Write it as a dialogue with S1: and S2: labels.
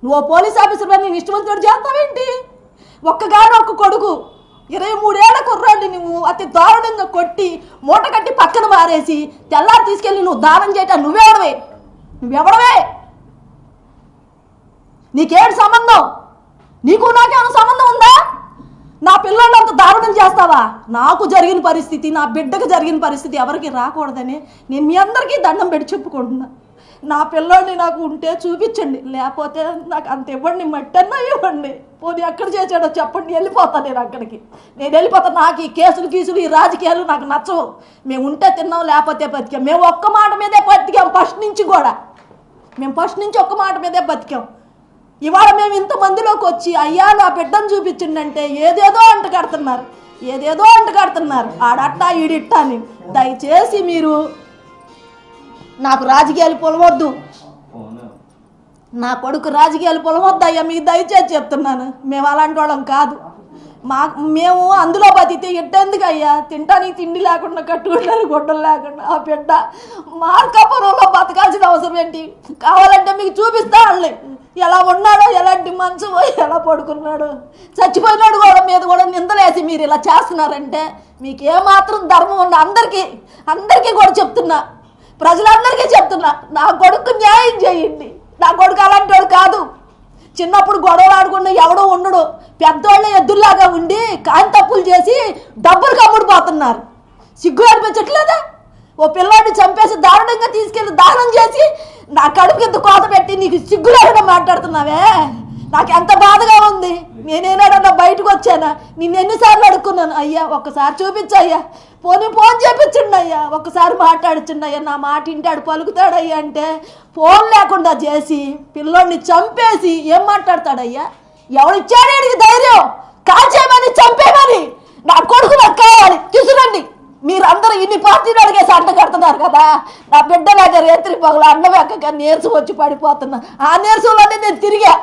S1: నువ్వు police officer నేను ఇష్టవంతుడు చేస్తావేంటి? ఒక్కగానో ఒక్క కొడుకు 23 ఏళ్ల కుర్రాడిని నువ్వు అతి దారుణంగా కొట్టి మూట కట్టి పక్కన మారేసి తెల్లారి తీసుకెళ్ళి నువ్వు దానం చేయటం నువ్వెవడవే? నీకేడు సంబంధం? నీకు నాకేమైనా సంబంధం ఉందా? నా పిల్లల్ని అంత దారుణం చేస్తావా? నాకు జరిగిన పరిస్థితి, నా బిడ్డకు జరిగిన పరిస్థితి ఎవరికి రాకూడదని నేను మీ అందరికీ దండం పెట్టి చెప్పుకుంటున్నా. నా పిల్లోడిని నాకు ఉంటే చూపించండి, లేకపోతే నాకు అంత ఇవ్వండి, మట్టన్నా ఇవ్వండి. పోనీ ఎక్కడ చేసాడో చెప్పండి, వెళ్ళిపోతాను నేను అక్కడికి. నేను వెళ్ళిపోతాను. నాకు ఈ కేసులు ఈ రాజకీయాలు నాకు నచ్చవు. మేము ఉంటే తిన్నాం, లేకపోతే బతికాం. మేము ఒక్క మాట మీదే బతికాం ఫస్ట్ నుంచి కూడా. మేము ఫస్ట్ నుంచి ఒక్క మాట మీదే బతికాం. ఇవాళ మేము ఇంతమందిలోకి వచ్చి అయ్యా నా బిడ్డను చూపించిండంటే ఏదేదో అంటగడుతున్నారు. ఆడట్టా ఈడిట్టా అని. దయచేసి మీరు నాకు రాజకీయాలు పొలవద్దు, నా కొడుకు రాజకీయాలు పొలవద్దు అయ్యా, మీకు దయచేసి చెప్తున్నాను. మేము అలాంటి వాళ్ళం కాదు. మేము అందులో బతికితే ఎట్టేందుకు అయ్యా? తింటానికి తిండి లేకుండా, కట్టుకుంటానికి గుడ్డలు లేకుండా ఆ బిడ్డ మార్కాపురంలో బతకాల్సిన అవసరం ఏంటి? కావాలంటే మీకు చూపిస్తా వాళ్ళని ఎలా ఉన్నాడో, ఎలాంటి మంచు, ఎలా పడుకున్నాడో. చచ్చిపోయినాడు కూడా మీద కూడా నిందలేసి మీరు ఇలా చేస్తున్నారంటే మీకు ఏమాత్రం ధర్మం ఉన్న అందరికీ కూడా చెప్తున్నా, ప్రజలందరికీ చెప్తున్నా, నా కొడుకు న్యాయం చేయండి. నా కొడుకు అలాంటి వాడు కాదు. చిన్నప్పుడు గొడవలు ఆడుకున్న ఎవడో ఉండడు. పెద్దోళ్ళ ఎద్దుల్లాగా ఉండి కాని తప్పులు చేసి డబ్బులు కమ్ముడిపోతున్నారు. సిగ్గు అనిపించట్లేదా? ఓ పిల్లాడిని చంపేసి దారుణంగా తీసుకెళ్ళి దానం చేసి నా కడుపు కింద కోత పెట్టి నీకు సిగ్గు లేకుండా మాట్లాడుతున్నావే. నాకు ఎంత బాధగా ఉంది. నేనేనాడన్నా బయటకు వచ్చానా? నిన్ను ఎన్నిసార్లు అడుక్కున్నాను, అయ్యా ఒక్కసారి చూపించయ్యా, ఫోన్ చేపించండి అయ్యా, ఒక్కసారి మాట్లాడించండి అయ్యా, నా మాట ఇంటాడు పలుకుతాడయ్యా అంటే ఫోన్ లేకుండా చేసి పిల్లోడిని చంపేసి ఏం మాట్లాడతాడయ్యా? ఎవడిచ్చాడు వీడికి ధైర్యం? కాల్చేయమని, చంపేమని? నా కొడుకు నాకు కావాలి, తీసుకురండి. మీరందరూ ఇన్ని పార్టీలు అడిగేసి అంట కడుతున్నారు కదా. నా బిడ్డ దగ్గర రేత్రి పగల అన్నం ఎక్కక నీరసం వచ్చి పడిపోతున్నా. ఆ నీరసంలోనే నేను తిరిగా.